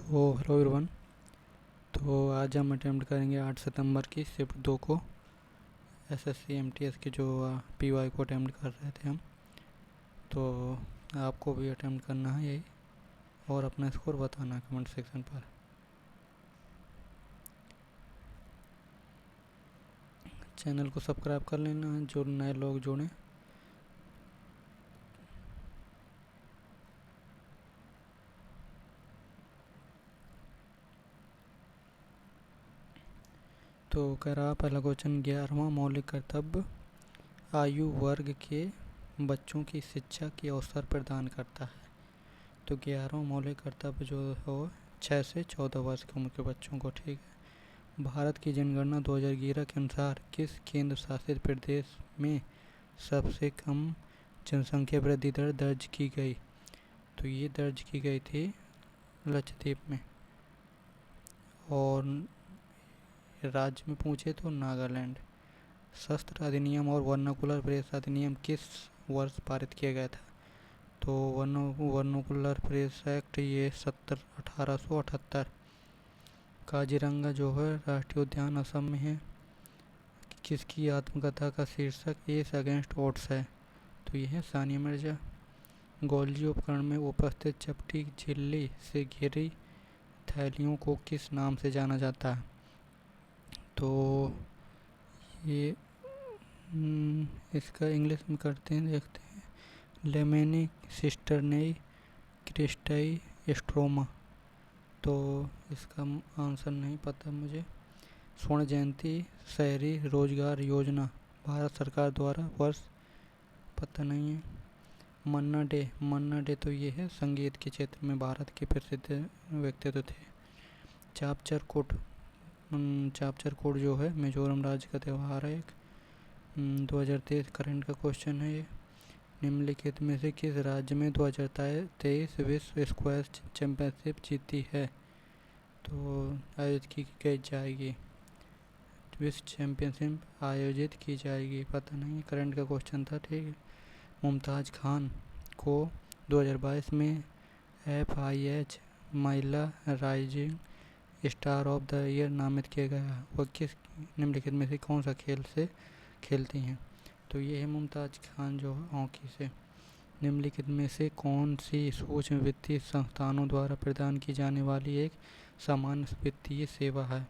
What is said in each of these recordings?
तो hello everyone. तो आज हम अटेम्प्ट करेंगे 8 सितंबर की शिफ्ट 2 को। एसएससी एमटीएस की जो पीवाई को अटेम्प्ट कर रहे थे हम। तो आपको भी अटेम्प्ट करना है यही, और अपना स्कोर बताना है कमेंट सेक्शन पर। चैनल को सब्सक्राइब कर लेना है जो नए लोग जुड़ें। तो कह रहा पहला क्वेश्चन, 11वां मौलिक कर्तव्य आयु वर्ग के बच्चों की शिक्षा के अवसर प्रदान करता है। तो 11वां मौलिक कर्तव्य जो हो 6 से 14 वर्ष की उम्र के बच्चों को, ठीक है। भारत की जनगणना 2011 के अनुसार किस केंद्र शासित प्रदेश में सबसे कम जनसंख्या वृद्धि दर दर्ज की गई? तो ये दर्ज की गई थी लक्षद्वीप में। और राज्य में पूछे तो नागालैंड। शस्त्र अधिनियम और वर्नाकुलर प्रेस अधिनियम किस वर्ष पारित किया गया था? तो वर्नाकुलर प्रेस एक्ट ये 1878। काजीरंगा जो है राष्ट्रीय उद्यान असम में है, किसकी आत्मकथा का शीर्षक एस अगेंस्ट ओड्स है? तो यह है सानिया मिर्जा। गोल्जी उपकरण में उपस्थित चपटी झिल्ली से घिरी थैलियों को किस नाम से जाना जाता है? तो ये इसका इंग्लिश में करते हैं, देखते हैं। लेमेनी सिस्टरनेई क्रिस्टाई स्ट्रोमा। तो इसका आंसर नहीं पता मुझे। स्वर्ण जयंती शहरी रोजगार योजना भारत सरकार द्वारा वर्ष पता नहीं है। मन्ना डे तो ये है संगीत के क्षेत्र में भारत के प्रसिद्ध व्यक्तित्व थे। चापचर कोट जो है मिजोरम राज्य का त्यौहार है एक। 2023 करंट का क्वेश्चन है ये। निम्नलिखित में से किस राज्य में 2023 विश्व स्क्वैश चैंपियनशिप जीती है? तो आयोजित की जाएगी, विश्व चैंपियनशिप आयोजित की जाएगी, पता नहीं, करंट का क्वेश्चन था, ठीक है। मुमताज़ खान को 2022 में FIH महिला rising star of the year नामित किया गया। वह किस निम्नलिखित में से कौन सा खेल से खेलती हैं? तो ये है मुमताज़ खान जो हॉकी से। निम्नलिखित में से कौन सी सूक्ष्म वित्तीय संस्थानों द्वारा प्रदान की जाने वाली एक सामान्य वित्तीय सेवा है?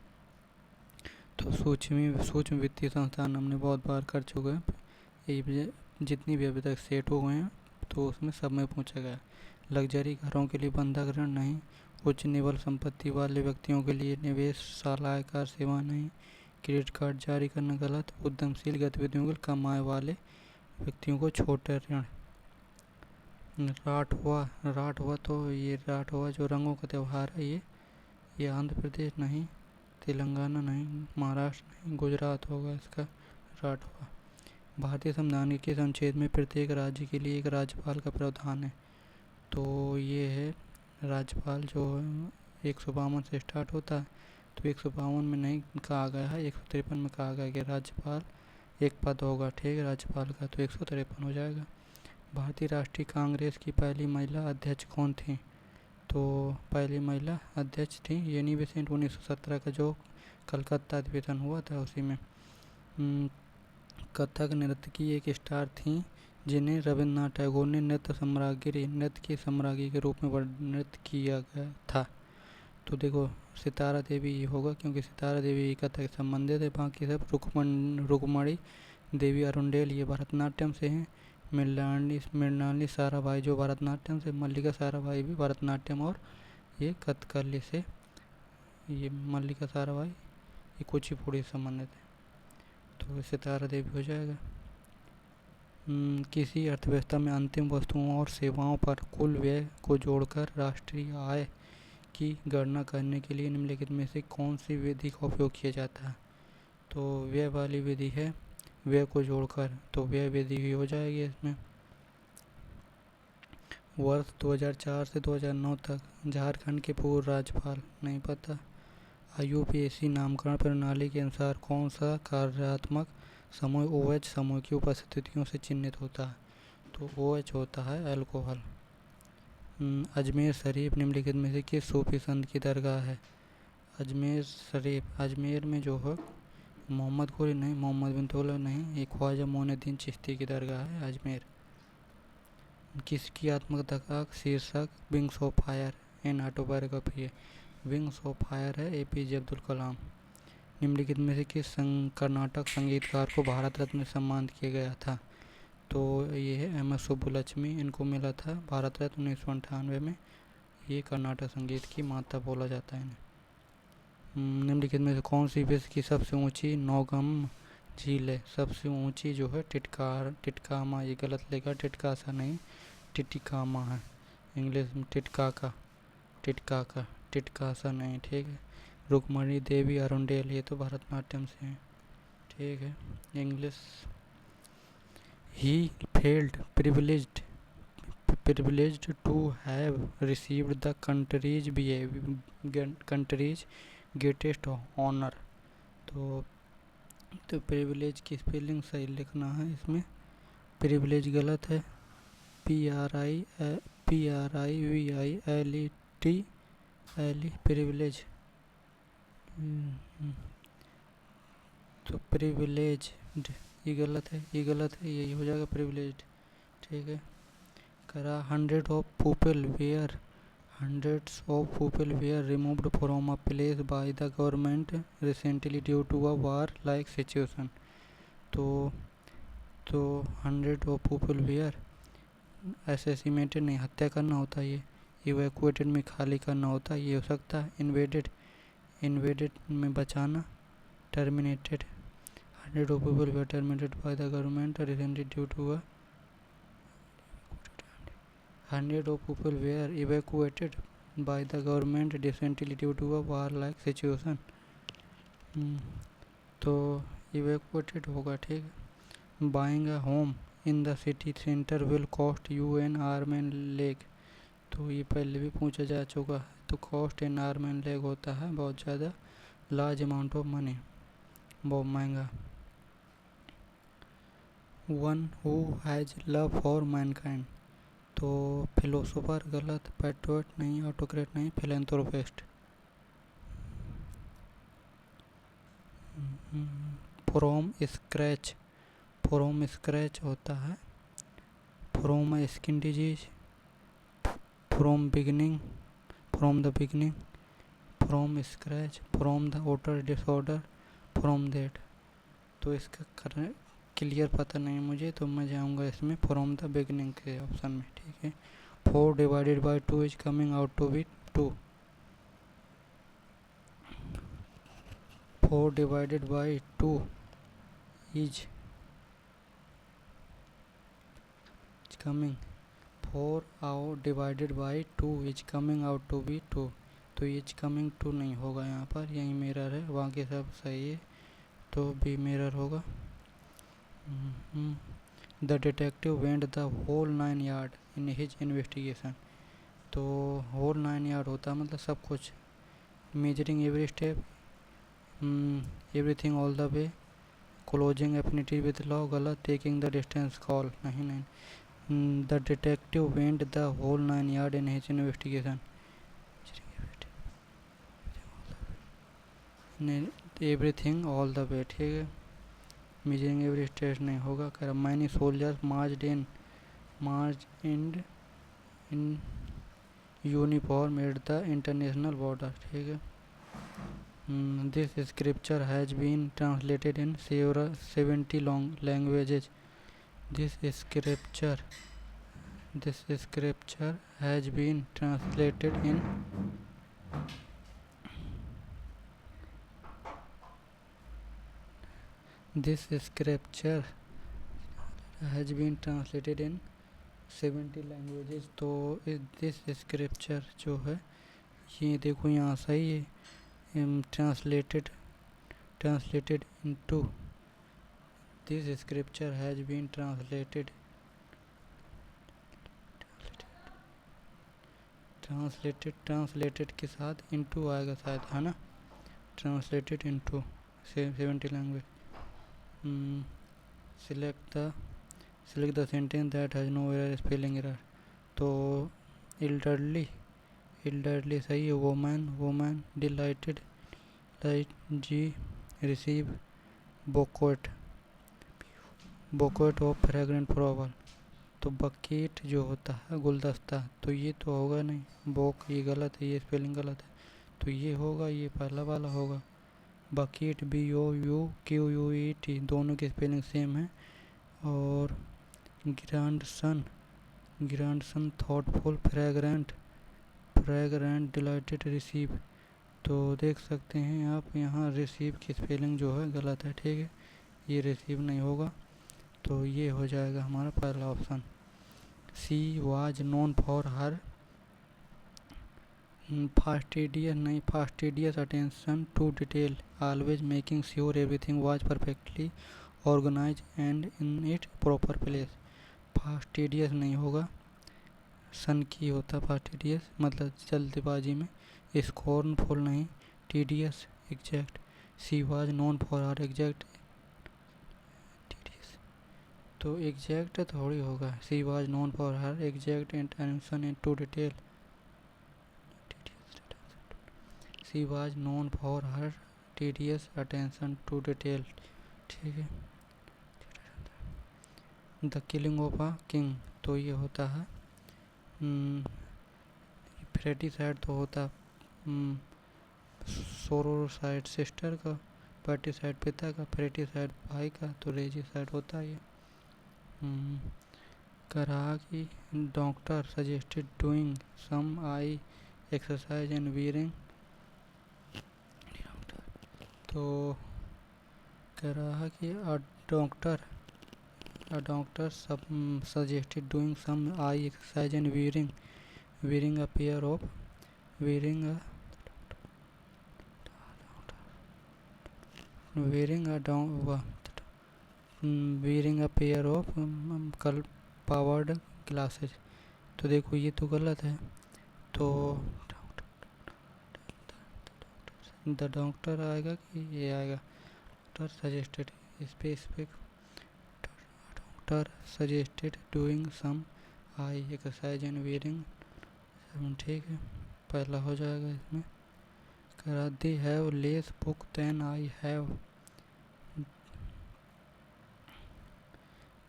तो सूक्ष्म वित्तीय संस्थान हमने बहुत बार कर चुके हैं, जितनी भी अभी तक सेट हो गए हैं तो उसमें सब में पूछा गया। लग्जरी घरों के लिए बंधक ऋण नहीं, उच्च निवल संपत्ति वाले व्यक्तियों के लिए निवेश सलाहकार सेवा नहीं, क्रेडिट कार्ड जारी करना गलत, उद्यमशील गतिविधियों के कम आय वाले व्यक्तियों को छोटे ऋण। राठवा तो ये राठवा जो रंगों का त्यौहार है ये आंध्र प्रदेश नहीं, तेलंगाना नहीं, महाराष्ट्र नहीं, गुजरात होगा इसका राठवा। भारतीय संविधान के किस अनुच्छेद में प्रत्येक राज्य के लिए एक राज्यपाल का प्रावधान है? तो ये है राज्यपाल जो 152 से स्टार्ट होता है। तो 152 में नहीं कहा गया है, 153 में कहा गया कि राज्यपाल एक पद होगा, ठीक है, राज्यपाल का। तो 153 हो जाएगा। भारतीय राष्ट्रीय कांग्रेस की पहली महिला अध्यक्ष कौन थी? तो पहली महिला अध्यक्ष थी एनी बेसेंट। 1917 का जो कलकत्ता अधिवेशन हुआ था उसी में। कथक नृत्य की एक स्टार थी जिन्हें रविन्द्रनाथ टैगोर ने नृत्य की सम्राज्ञी के रूप में वर्णित किया गया था। तो देखो सितारा देवी होगा, क्योंकि सितारा देवी कथक से संबंधित है। बाकी सब रुक्मणी देवी अरुंडेल ये भरतनाट्यम से हैं। मृणालिनी साराभाई जो भरतनाट्यम से, मल्लिका साराभाई भी भरतनाट्यम और ये कथकली से। ये मल्लिका साराभाई ये कुचिपुड़ी से संबंधित है। तो सितारा देवी हो जाएगा। किसी अर्थव्यवस्था में अंतिम वस्तुओं और सेवाओं पर कुल व्यय को जोड़कर राष्ट्रीय आय की गणना करने के लिए निम्नलिखित में से कौन सी विधि का उपयोग किया जाता है? तो व्यय वाली विधि है, व्यय को जोड़कर, तो व्यय विधि ही हो जाएगी इसमें। वर्ष 2004 से 2009 तक झारखंड के पूर्व राज्यपाल, नहीं पता। IUPAC नामकरण प्रणाली के अनुसार कौन सा कार्यात्मक समूह OH समूह की उपस्थितियों से चिन्हित होता है? तो OH होता है अल्कोहल। अजमेर शरीफ निम्नलिखित में से किस सूफी संत की दरगाह है? अजमेर शरीफ, अजमेर में जो है मोहम्मद गोरी नहीं, मोहम्मद बिन तौला नहीं, ये ख्वाजा मोइनुद्दीन चिश्ती की दरगाह है अजमेर। किसकी आत्मकथा का शीर्षक wings of fire an autobiography है? विंग्स ऑफ फायर है APJ अब्दुल कलाम। निम्नलिखित में से किस कर्नाटक संगीतकार को भारत रत्न सम्मानित किया गया था? तो ये है MS सुब्बुलक्ष्मी, इनको मिला था भारत रत्न 1998 में। ये कर्नाटक संगीत की माता बोला जाता है इन्हें। निम्नलिखित में से कौन सी विश्व की सबसे ऊंची नौगम झील है? सबसे ऊंची जो है टिटकामा, ये गलत लेगा, टिटकासा नहीं, टिटिकामा है इंग्लिश में, टिटकासा नहीं, ठीक है। रुक्मणी देवी अरुंडेल, ये तो भरतनाट्यम से है, ठीक है, English. He failed privileged to have received the country's greatest honor। तो प्रिविलेज की स्पेलिंग सही लिखना है इसमें, प्रिविलेज गलत है, PRIVILET प्रिविलेज, तो प्रिविलेज ये गलत है, यही हो जाएगा प्रिविलेज्ड, ठीक है। करा hundreds of people were removed from a place by the government recently due to a war like situation। तो 100 of people were assassinated नहीं, हत्या करना होता है, ये evacuated में खाली करना होता है, ये हो सकता है invaded में बचाना, terminated। 100 of people were terminated by the government recently due to a 100 of people were evacuated by the government recently due to a war like situation। तो evacuated होगा, ठीक है। Buying a home in the city center will cost you an arm and leg। तो ये पहले भी पूछा जा चुका है, तो cost an arm and leg होता है बहुत ज़्यादा, large amount of money, बहुत महंगा। One who has love for mankind। तो फिलोसोफर गलत, पैट्रियट नहीं, ऑटोक्रेट नहीं, फिलेंथ्रोपिस्ट। फ्रॉम स्क्रैच होता है from skin disease, from the beginning, from scratch, from the outer disorder, from that. तो इसका क्लियर पता नहीं मुझे, तो मैं जाऊंगा इसमें फ्रॉम द बिगिनिंग के ऑप्शन में, ठीक है। 4 divided by 2 is coming out to be 2। 4 divided by 2 is coming 4 out divided by 2 is coming out to be 2। तो इज कमिंग टू नहीं होगा यहाँ पर, यही मिरर है, बाकी सब सही है, तो बी मिरर होगा। The detective went the whole 9 yard in his investigation. तो होल 9 यार्ड होता है मतलब सब कुछ, measuring every step, everything all the way, closing affinity with law गलत, टेकिंग द डिस्टेंस कॉल नहीं। The detective went the whole 9 yard in his investigation, everything all the way, ठीक है। मेजरिंग एवरी स्टेट नहीं होगा। कह रहा many soldiers march in uniform at the international border, ठीक है। This scripture has been translated in 70 languages. This scripture has been translated in This scripture has been translated in 70 languages। तो this scripture जो है ये देखो यहाँ सही है, translated into, this scripture has been translated के साथ into आएगा शायद, है ना, translated into 70 language। select the sentence that has no error, spelling error। तो elderly, elderly सही है. woman, woman. delighted, light G, receive, bouquet, bouquet of fragrant flower. तो बकेट जो होता है गुलदस्ता, तो ये तो होगा नहीं. बोक ये गलत है, ये स्पेलिंग गलत है, तो ये होगा, ये पहला वाला होगा. बकेट BOUQUET दोनों की स्पेलिंग सेम है. और grandson, grandson thoughtful, fragrant, fragrant, dilated, receive. तो देख सकते हैं आप यहाँ रिसीव की स्पेलिंग जो है गलत है. ठीक है, ये रिसीव नहीं होगा, तो ये हो जाएगा हमारा पहला option. She was known for her fastidious, नहीं, fastidious attention to detail, always making sure everything was perfectly organize and in it proper place. Fastidious नहीं होगा, सन की होता फास्टिडियस, मतलब जल्दबाजी में. स्कॉर्नफुल नहीं, tedious, exact. She was known for her exact, tedious तो एग्जैक्ट थोड़ी होगा. She was known for her exact attention in to detail. She was known for her tedious attention to detail. ठीक है. The killing of a king, तो ये होता है फ्रेटिसाइड, तो होता सोरोसाइड सिस्टर का, पैटिसाइड पिता का, फ्रेटिसाइड भाई का, तो रेजिसाइड होता है ये. कहा कि doctor suggested doing some eye exercise and wearing, तो कह रहा कि a doctor suggested doing some eye exercise and wearing a pair of wearing a wearing a down wearing a pair of powered glasses. तो देखो ये तो गलत है, तो द डॉक्टर आएगा कि ये आएगा. Doctor suggested specific, doctor suggested doing some eye exercise and wearing. ठीक है, पहला हो जाएगा इसमें. करा they have less book than I have,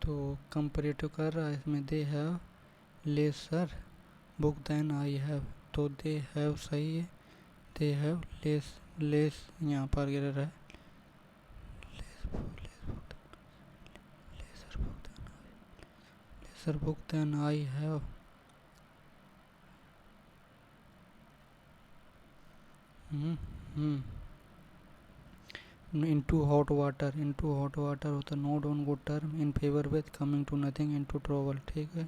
तो कंपेरेटिव कर रहा है इसमें. They have lesser book than I have, तो दे हैव सही है. दे हैव लेस, लेस यहाँ पर गिर रहा है. Lesser book than I have. into hot water होता not on good term in favour with coming to nothing into trouble. ठीक है.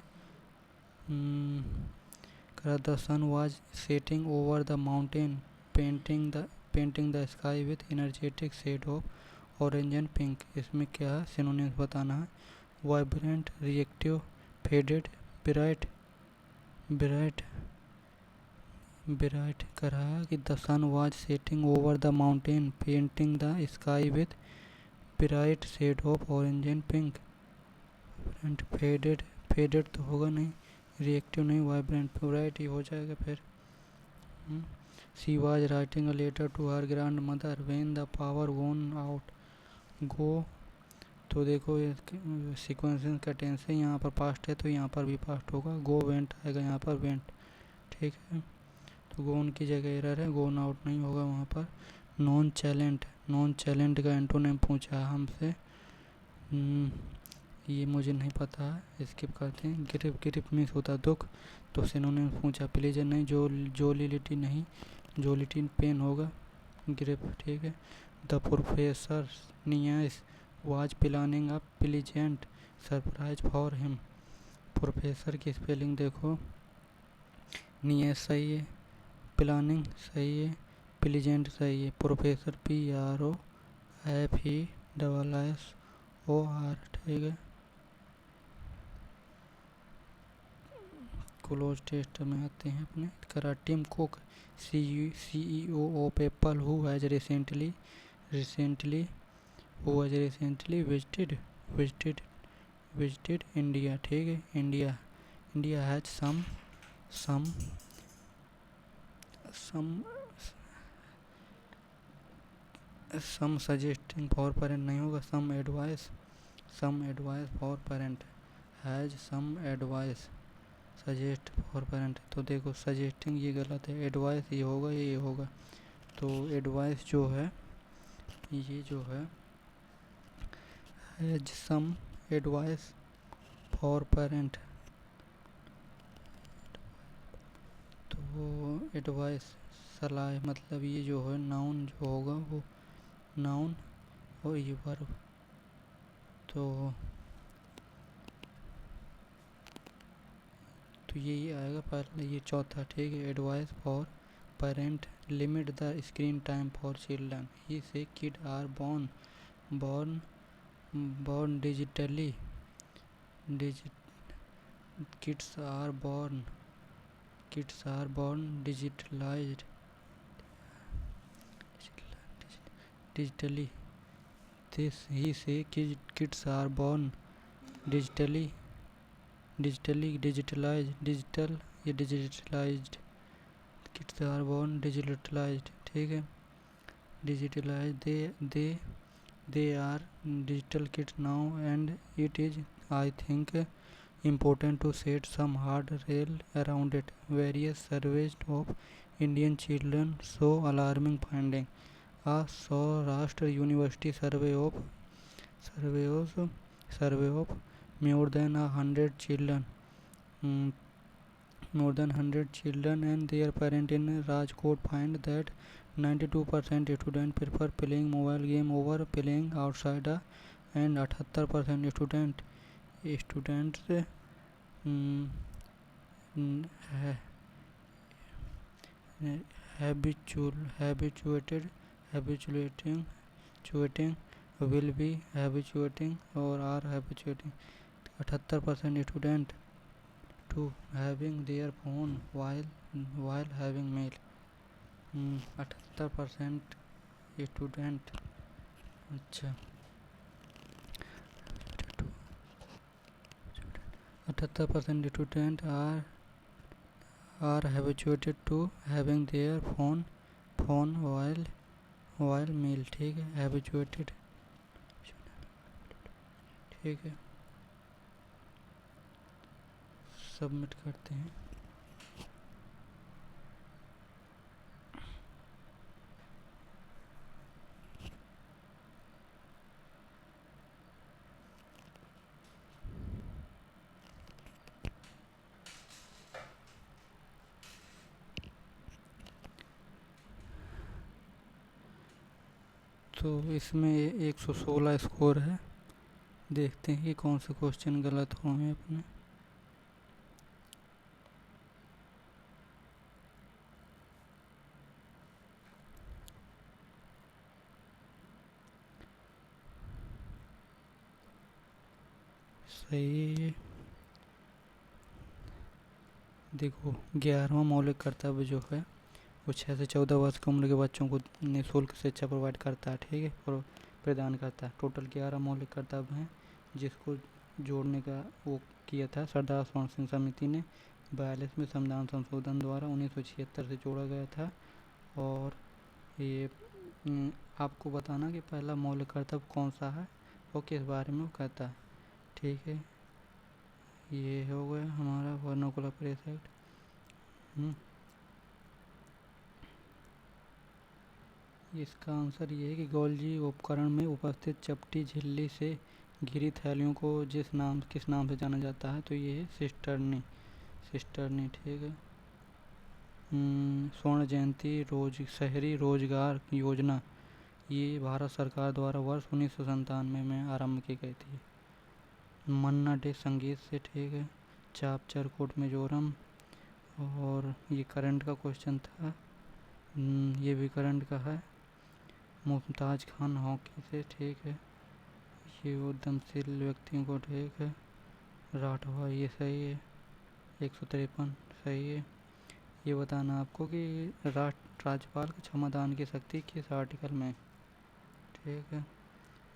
The sun was setting over the mountain painting the sky with energetic shade of orange and pink. इसमें क्या है, synonyms बताना है. Vibrant, reactive, faded, bright, bright, bright. करा कि the sun was setting over the mountain painting the sky with bright shade of orange and pink. Faded, faded तो होगा नहीं, रिएक्टिव नहीं, वाइब्रेंट, ब्राइट ही हो जाएगा फिर. She was writing a letter to her grand mother when the power gone out. Go, तो देखो sequence का टेंस है, यहाँ पर पास्ट है तो यहाँ पर भी पास्ट होगा. गो वेंट आएगा यहाँ पर, वेंट. ठीक है, तो गोन की जगह एरर है, गोन आउट नहीं होगा वहाँ पर. नॉन चैलेंट, नॉन चैलेंट का एंटोनिम पूछा है हमसे. ये मुझे नहीं पता है, स्किप करते हैं. ग्रिप, ग्रिप मीन्स होता दुख, तो सिनोनिम पूछा. प्लेजर नहीं, जोलिलिटी नहीं, जोलिटी पेन होगा. ग्रिप. ठीक है. The professor Niyas was planning a pleasant surprise for him. Professor की स्पेलिंग देखो. नियास सही है, प्लानिंग सही है, प्लीजेंट सही है. Professor PROFESSOR. ठीक है. क्लोज टेस्ट में आते हैं अपने. करा Tim Cook CEO of Apple who has recently visited India. ठीक है. India has some some some some suggesting for parent नहीं होगा, some advice for parent, has some advice suggest for parent. तो देखो सजेस्टिंग ये गलत है, एडवाइस ये होगा, ये होगा। तो एडवाइस जो है ये जो है has some advice for parent. तो एडवाइस सलाह, मतलब ये जो है नाउन जो होगा वो नाउन और ये वर्ब। तो यही आएगा पहले, ये चौथा, ठीक है। Advice for parent, limit the screen time for children, he say kid are born digitally, kids are born digitalized digitally, this he say kids are born digitally digitalized, kids are born digitalized, ठीक है। digitalized, they are digital kids now, and it is, I think, important to set some hard rail around it. Various surveys of Indian children show alarming finding. A Saurashtra University survey of more than 100 children, mm, and their parents in Rajkot find that 92% students prefer playing mobile game over playing outside, and 78% students mm, mm, ha- habituating will be habituating or are habituating 78% student to having their phone while having meal। 78% student, अच्छा 78% student are habituated to having their phone while meal, ठीक है। Habituated, ठीक है। Submit करते हैं। तो इसमें 116 score है, देखते हैं कि कौन से क्वेश्चन गलत हुए हैं अपने। सही, देखो 11वां मौलिक कर्तव्य जो है वो 6 से 14 वर्ष की उम्र के बच्चों को निःशुल्क शिक्षा प्रोवाइड करता है, ठीक है, प्रदान करता है। टोटल 11 मौलिक कर्तव्य हैं, जिसको जोड़ने का वो किया था सरदार स्वर्ण सिंह समिति ने 42वें संविधान संशोधन द्वारा 1976 से जोड़ा गया था। और ये आपको बताना कि पहला मौलिक कर्तव्य कौन सा है और किस बारे में वो कहता है, ठीक है। ये हो गया हमारा वर्नाकुलर प्रेस एक्ट। इसका आंसर ये है कि गोल्जी उपकरण में उपस्थित चपटी झिल्ली से घिरी थैलियों को किस नाम से जाना जाता है, तो ये है सिस्टर्नी, ठीक है। स्वर्ण जयंती शहरी रोजगार योजना, ये भारत सरकार द्वारा वर्ष 1997 में आरंभ की गई थी। मन्ना डे संगीत से, ठीक है। चापचर कोट मिजोरम, और ये करंट का क्वेश्चन था, ये भी करंट का है। मुमताज़ खान हॉकी से, ठीक है। ये उद्यमशील व्यक्तियों को, ठीक है। राठवा, ये सही है। 153 सही है। ये बताना आपको कि राज्यपाल का क्षमादान की शक्ति किस आर्टिकल में, ठीक है।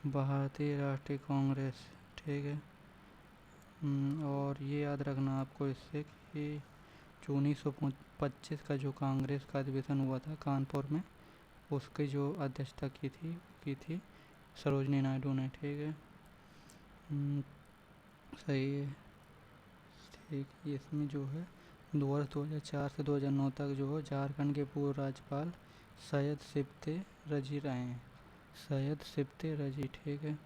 भारतीय राष्ट्रीय कांग्रेस, ठीक है। और ये याद रखना आपको इससे कि जो 1925 का जो कांग्रेस का अधिवेशन हुआ था कानपुर में, उसकी जो अध्यक्षता की थी सरोजनी नायडू ने। ठीक है, सही है। ठीक, इसमें जो है वर्ष 2004 से 2009 तक जो है झारखंड के पूर्व राज्यपाल सैयद सिप्ते रजी रहे हैं। सैयद सिप्ते रजी। ठीक है,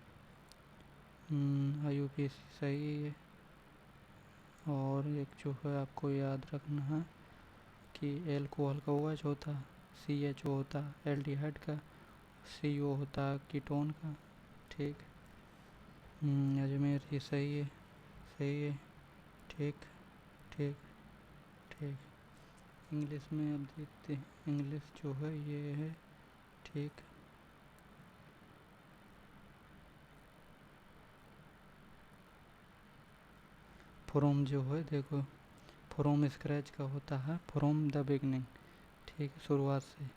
IUPAC सही है। और एक जो है आपको याद रखना है कि एल्कोहल का OH होता, CHO होता एल्डिहाइड का, CO होता कीटोन का। ठीक, अजमेर ये सही है, सही है। ठीक ठीक ठीक। इंग्लिश में अब देखते हैं, इंग्लिश जो है ये है। ठीक, फ्रॉम जो है देखो, फ्रॉम स्क्रैच का होता है फ्रॉम द बिगनिंग। ठीक है, शुरुआत से।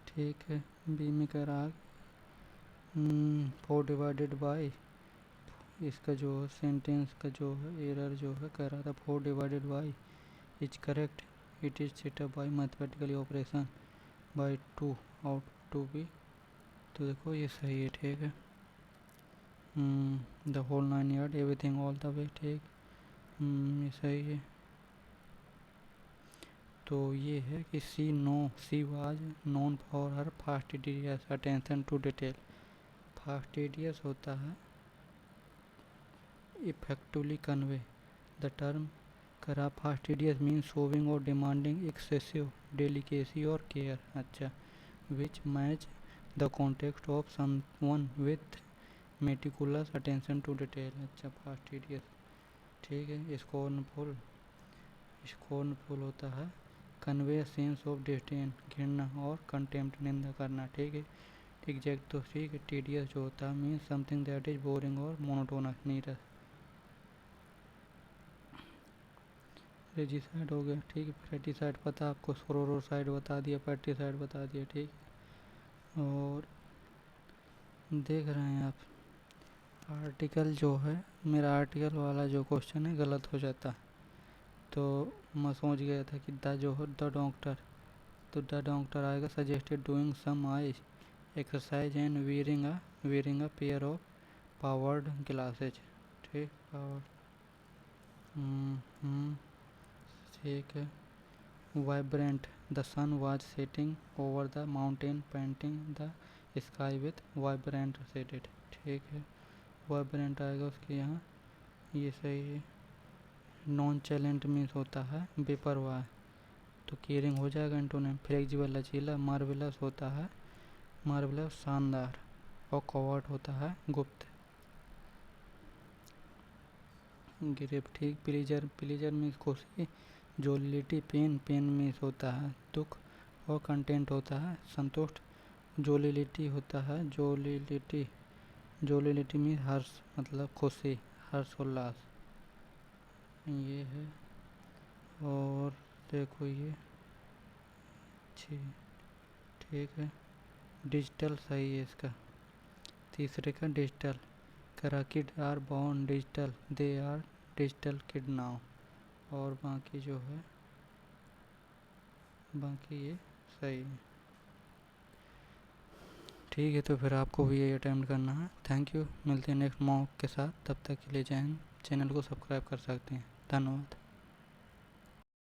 ठीक है, बी में कह रहा 4 डिवाइडेड बाई, इसका जो सेंटेंस का जो है एरर जो है कह रहा था 4 divided by is correct, it is setup by mathematically operation by 2 out to be. तो देखो ये सही है। ठीक है, the whole 9 yard everything all the way. ठीक, ये सही है। तो ये है कि she was known for her fastidious attention to detail. Fastidious होता है इफेक्टिवली कन्वे द टर्म करा, फास्टिडियस मीन्स शोविंग और डिमांडिंग एक्सेसिव डेलिकेसी और केयर। अच्छा, विच match the context of someone with meticulous attention to detail. अच्छा, fastidious. ठीक है, scornful होता है कन्वे सेंस ऑफ डिस्डेन, घृणा और कंटेम्प्ट, निंदा करना। ठीक है, एग्जैक्ट तो ठीक है। टीडियस जो होता है means something that is boring और मोनोटोनस, नीरस। रेजिसाइड हो गया। ठीक है, पेटिसाइड पता आपको, सोरोसाइड बता दिया, पेटिसाइड बता दिया। ठीक है, और देख रहे हैं आप आर्टिकल जो है, मेरा आर्टिकल वाला जो क्वेश्चन है गलत हो जाता है। तो मैं सोच गया था कि द जो है द डॉक्टर, तो द डॉक्टर आएगा suggested doing some eye exercise and wearing a pair of powered glasses. ठीक, पावर्ड। ठीक है, vibrant the sun was setting over the mountain painting the sky with vibrant shaded. ठीक है, vibrant आएगा उसके यहाँ, ये सही है। नॉन चैलेंट मीन्स होता है बेपरवाह, तो केयरिंग हो जाएगा एंटोनिम। फ्लेक्सिबल लचीला, मार्वेलस होता है, मार्वेलस शानदार, और कवर्ट होता है गुप्त। ग्रेप। ठीक, प्लीजर मीन्स खुशी, जोलिलिटी पेन मीन्स होता है दुख, और कंटेंट होता है संतुष्ट। जोलिलिटी होता है जोलिलिटी मीन्स हर्ष, मतलब खुशी, हर्ष उल्लास, ये है। और देखो ये ठीक है, डिजिटल सही है इसका। तीसरे का डिजिटल करा, kid are born digital, they are digital kid now. और बाकी जो है बाकी ये सही है। ठीक है, तो फिर आपको भी यही अटेम्प्ट करना है। थैंक यू, मिलते हैं नेक्स्ट मॉक के साथ, तब तक के लिए जय हिंद। चैनल को सब्सक्राइब कर सकते हैं। धन्यवाद।